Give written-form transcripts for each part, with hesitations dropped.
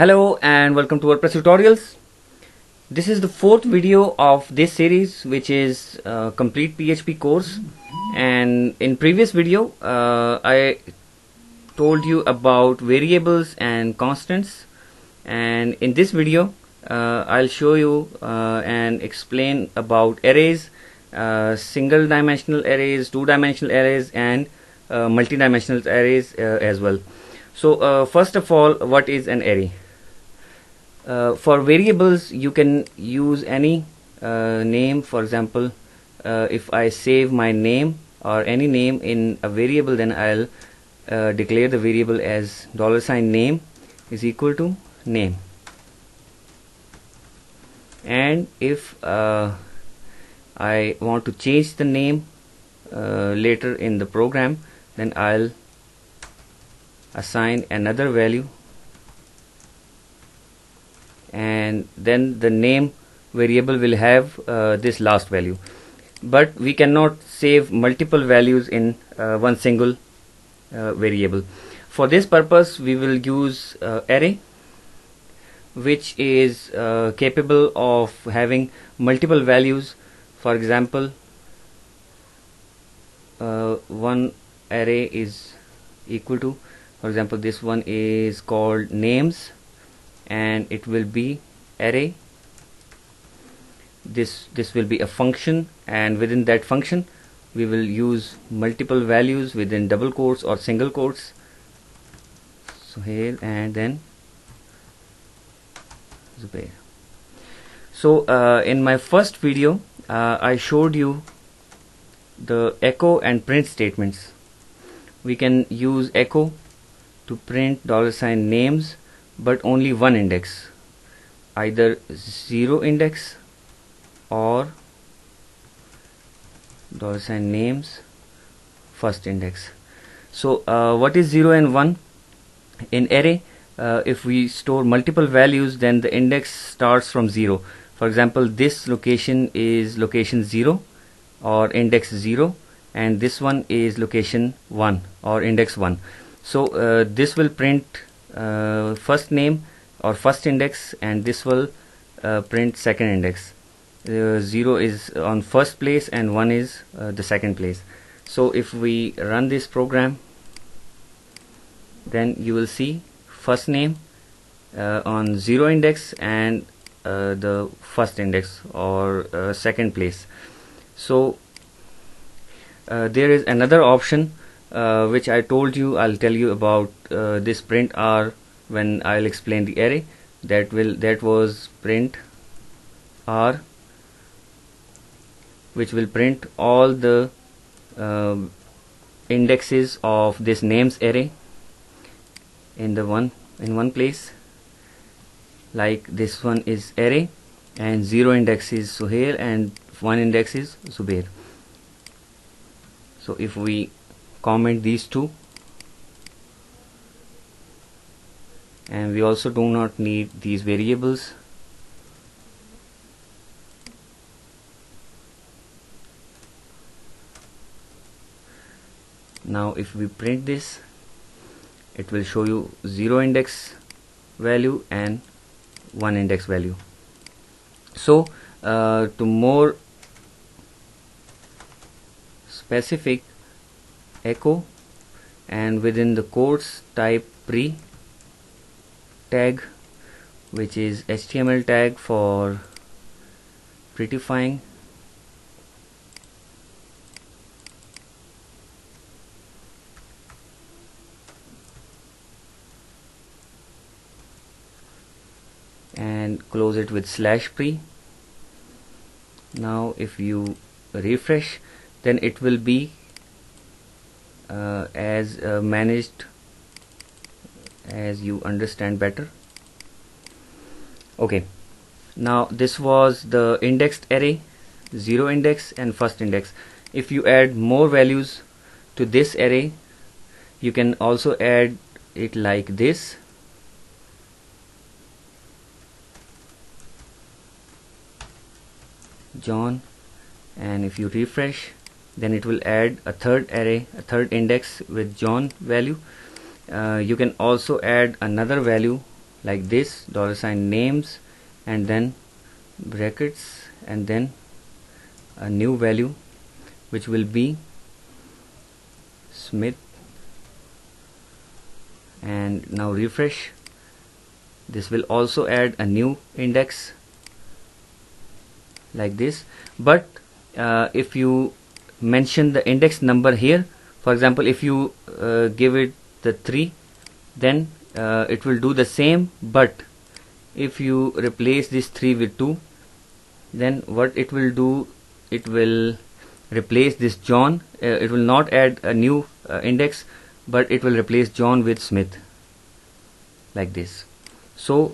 Hello and welcome to WordPress tutorials. This is the fourth video of this series, which is complete PHP course. And in previous video I told you about variables and constants, and in this video I'll show you and explain about arrays, single dimensional arrays, two-dimensional arrays, and multi-dimensional arrays as well. So first of all, what is an array? For variables, you can use any name. For example, if I save my name or any name in a variable, then I'll declare the variable as $name is equal to name. And if I want to change the name later in the program, then I'll assign another value, and then the name variable will have this last value. But we cannot save multiple values in one single variable. For this purpose, we will use array, which is capable of having multiple values. For example, one array is equal to, for example, this one is called names, and it will be array. This will be a function, and within that function we will use multiple values within double quotes or single quotes. So here, and then Zubair. So in my first video I showed you the echo and print statements. We can use echo to print $names, but only one index, either 0 index or $names first index. So what is 0 and 1? In array, if we store multiple values, then the index starts from 0. For example, this location is location 0 or index 0, and this one is location 1 or index 1. So this will print first name or first index, and this will print second index. 0 is on first place and 1 is the second place. So if we run this program, then you will see first name on 0 index and the first index or second place. So there is another option which I told you. I'll tell you about this print r when I'll explain the array. That was print r, which will print all the indexes of this names array in one place. Like this one is array, and 0 index is Suhail and 1 index is Zubair. So if we comment these two, and we also do not need these variables. Now if we print this, it will show you 0 index value and 1 index value. So to more specific, echo, and within the quotes type pre tag, which is HTML tag for prettifying, and close it with /pre. Now if you refresh, then it will be as managed as you understand better. Okay, now this was the indexed array, 0 index and first index. If you add more values to this array, you can also add it like this. John, and if you refresh, then it will add a third array, a third index with John value. You can also add another value like this, $names, and then brackets, and then a new value which will be Smith. And now refresh. This will also add a new index like this. But if you mention the index number here, for example, if you give it the 3, then it will do the same. But if you replace this 3 with 2, then what it will do, it will replace this John. It will not add a new index, but it will replace John with Smith, like this. So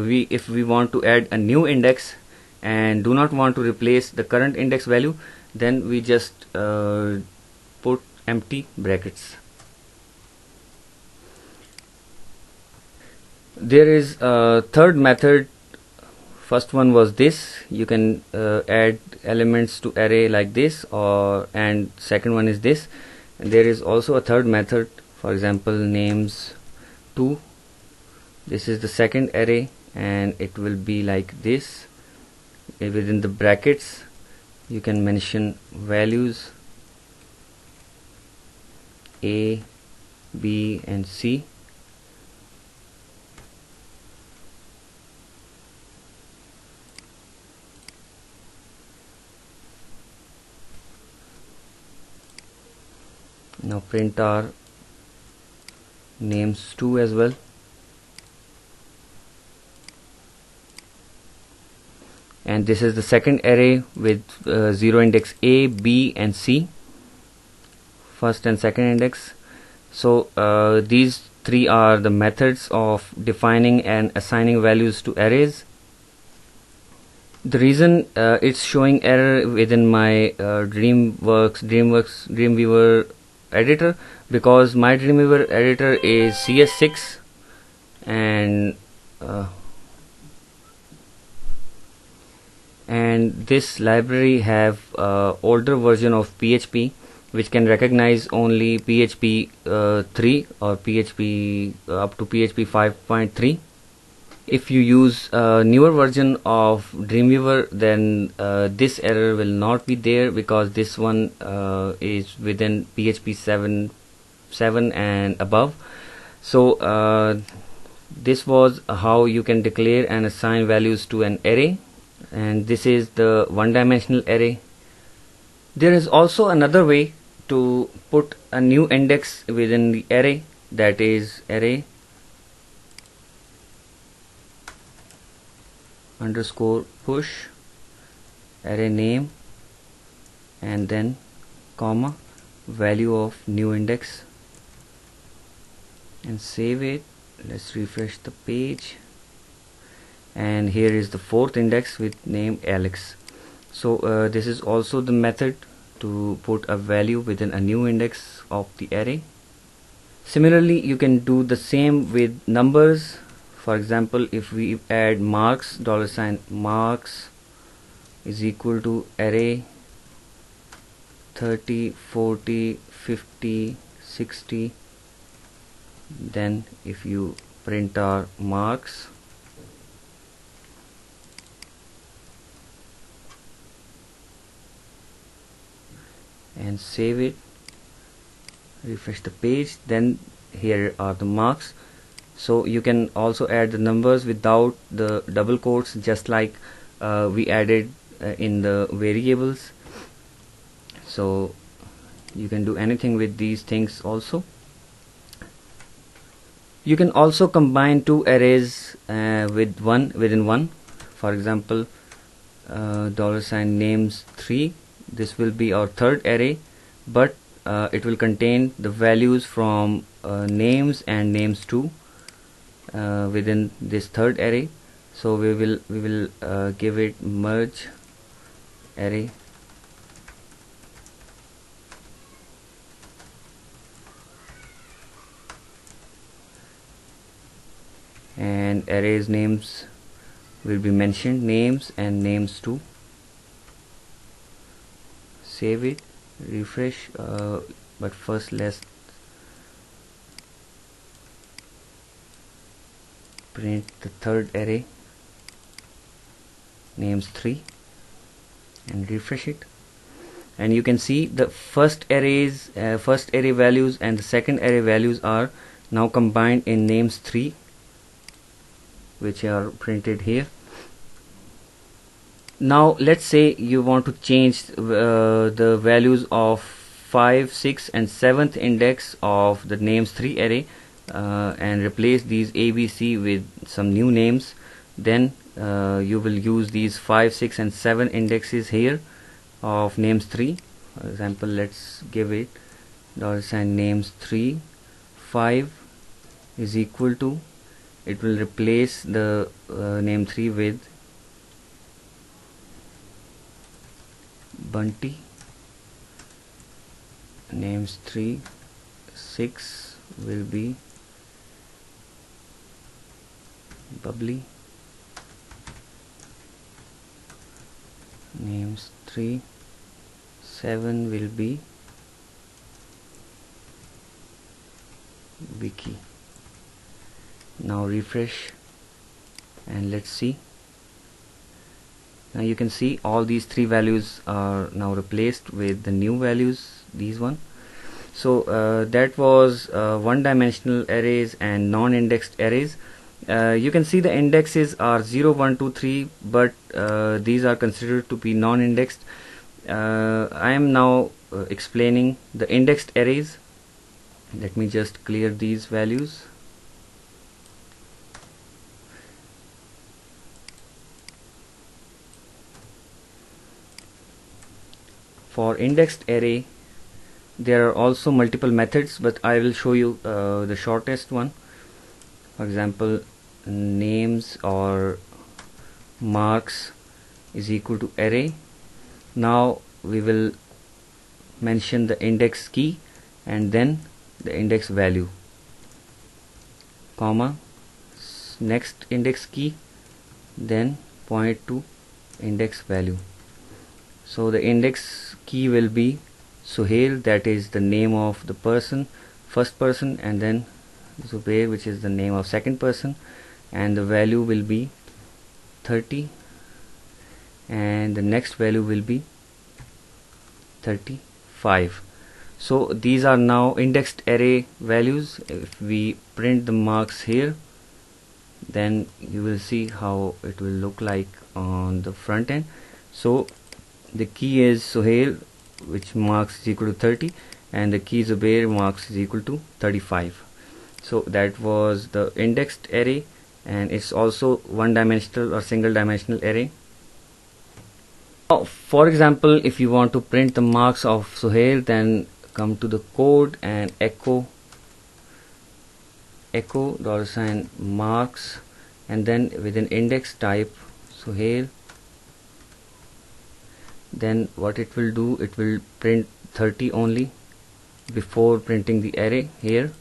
if we want to add a new index and do not want to replace the current index value, then we just put empty brackets. There is a third method. First one was this. You can add elements to array like this, and second one is this. And there is also a third method, for example, names 2. This is the second array, and it will be like this. Within the brackets you can mention values A, B, and C. Now print our names 2 as well. And this is the second array with 0 index A, B, and C, first and second index. So these three are the methods of defining and assigning values to arrays. The reason it's showing error within my Dreamweaver editor, because my Dreamweaver editor is CS6, and this library have older version of PHP which can recognize only PHP 3 or PHP up to PHP 5.3. If you use a newer version of Dreamweaver, then this error will not be there, because this one is within PHP 7 and above. So this was how you can declare and assign values to an array, and this is the one-dimensional array. There is also another way to put a new index within the array, that is array underscore push array name and then comma value of new index, and save it. Let's refresh the page, and here is the fourth index with name Alex. So this is also the method to put a value within a new index of the array. Similarly, you can do the same with numbers. For example, if we add marks, $marks is equal to array 30, 40, 50, 60, then if you print our marks, and save it, refresh the page, then here are the marks. So you can also add the numbers without the double quotes, just like we added in the variables. So you can do anything with these things also. You can also combine two arrays within one. For example, $names 3, this will be our third array, but it will contain the values from names and names 2 within this third array. So we will give it merge array, and arrays names will be mentioned, names and names 2. Save it, refresh, but first let's print the third array, names 3, and refresh it, and you can see the first array values and the second array values are now combined in names 3, which are printed here. Now let's say you want to change the values of 5, 6 and 7th index of the names 3 array and replace these ABC with some new names. Then you will use these 5, 6 and 7 indexes here of names 3. For example, let's give it $names 3 5 is equal to, it will replace the name 3 with Bunty, names 3 6 will be Bubbly, names 3 7 will be Vicky. Now refresh and let's see. Now you can see all these 3 values are now replaced with the new values, these one. So that was one-dimensional arrays and non-indexed arrays. You can see the indexes are 0, 1, 2, 3, but these are considered to be non-indexed. I am now explaining the indexed arrays. Let me just clear these values. For indexed array, there are also multiple methods, but I will show you the shortest one. For example, names or marks is equal to array. Now we will mention the index key and then the index value, comma, next index key, then point to index value. So the index key will be Suhail, that is the name of the person, first person, and then Zubair, which is the name of second person, and the value will be 30, and the next value will be 35. So these are now indexed array values. If we print the marks here, then you will see how it will look like on the front end. So the key is Suhail, which marks is equal to 30, and the key Zubair marks is equal to 35. So that was the indexed array, and it's also one-dimensional or single-dimensional array. Now, for example, if you want to print the marks of Suhail, then come to the code and echo $marks, and then with an index type Suhail. Then what it will do, it will print 30 only before printing the array here.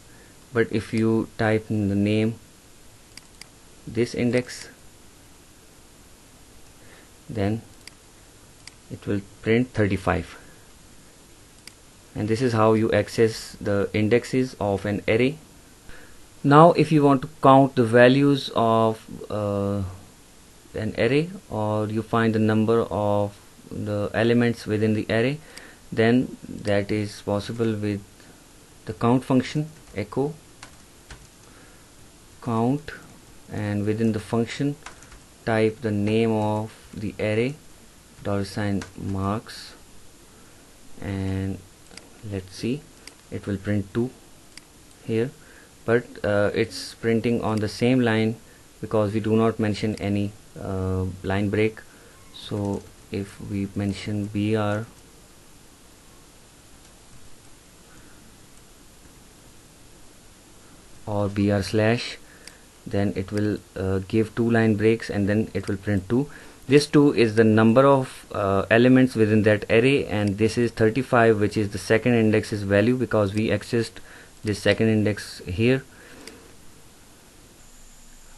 But if you type in the name this index, then it will print 35. And this is how you access the indexes of an array. Now if you want to count the values of an array, or you find the number of the elements within the array, then that is possible with the count function, echo count, and within the function type the name of the array, $marks, and let's see, it will print 2 here, but it's printing on the same line because we do not mention any line break. So if we mention br or br/, then it will give 2 line breaks, and then it will print 2. This 2 is the number of elements within that array, and this is 35, which is the second index's value, because we accessed this second index here.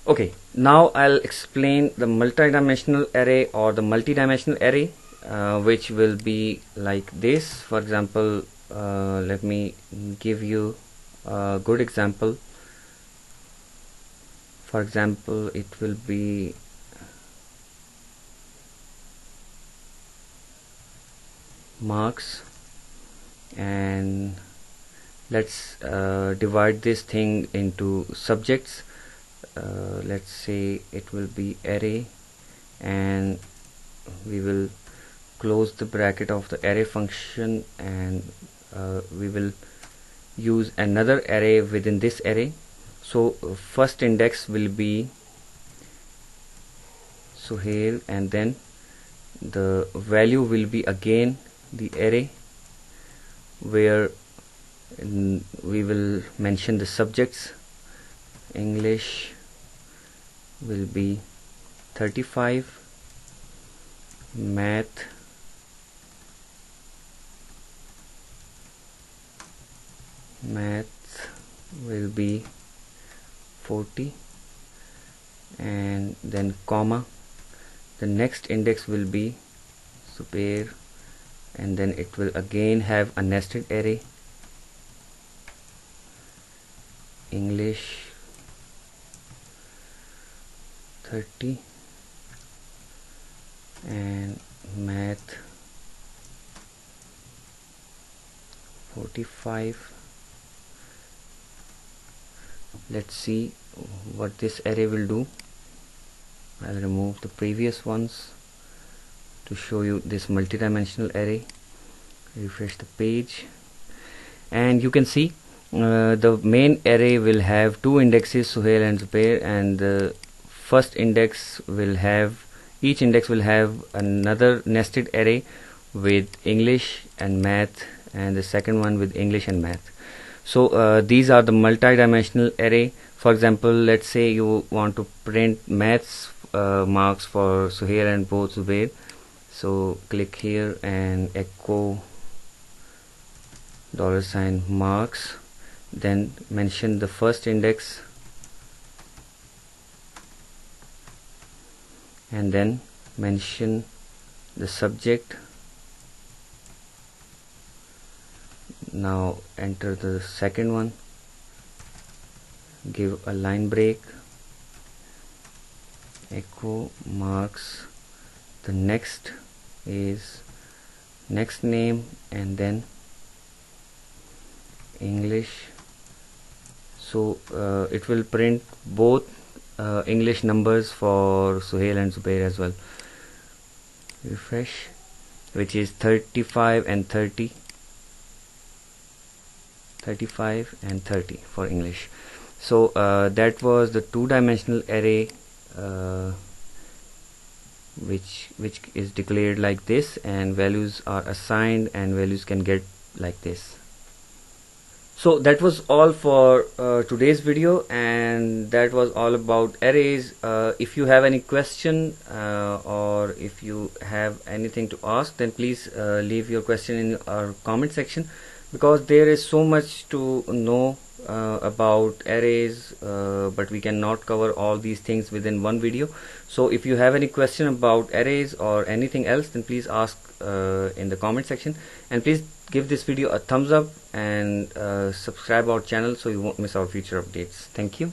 Okay, now I'll explain the multi-dimensional array or the multi-dimensional array, which will be like this. For example, let me give you a good example. For example, it will be marks, and let's divide this thing into subjects. Let's say it will be array, and we will close the bracket of the array function, and we will use another array within this array. So first index will be Suhail, and then the value will be again the array, where we will mention the subjects. English will be 35, math will be 40, and then comma. The next index will be Super, and then it will again have a nested array. English 30 and math 45. Let's see what this array will do. I'll remove the previous ones to show you this multi-dimensional array. Refresh the page, and you can see the main array will have two indexes, Suhail and Zubair, and the first index will have, each index will have another nested array with English and math, and the second one with English and math. So these are the multi-dimensional array. For example, let's say you want to print maths marks for Suhail and both Zubair. So click here and echo $marks, then mention the first index, and then mention the subject. Now enter the second one, give a line break, echo marks. The next is next name, and then English. So it will print both English numbers for Suhail and Zubair as well. Refresh, which is 35 and 30 for English. So that was the two-dimensional array which is declared like this, and values are assigned and values can get like this. So that was all for today's video, and that was all about arrays. If you have any question or if you have anything to ask, then please leave your question in our comment section, because there is so much to know about arrays, but we cannot cover all these things within one video. So if you have any question about arrays or anything else, then please ask in the comment section, and please give this video a thumbs up and subscribe our channel so you won't miss our future updates. Thank you.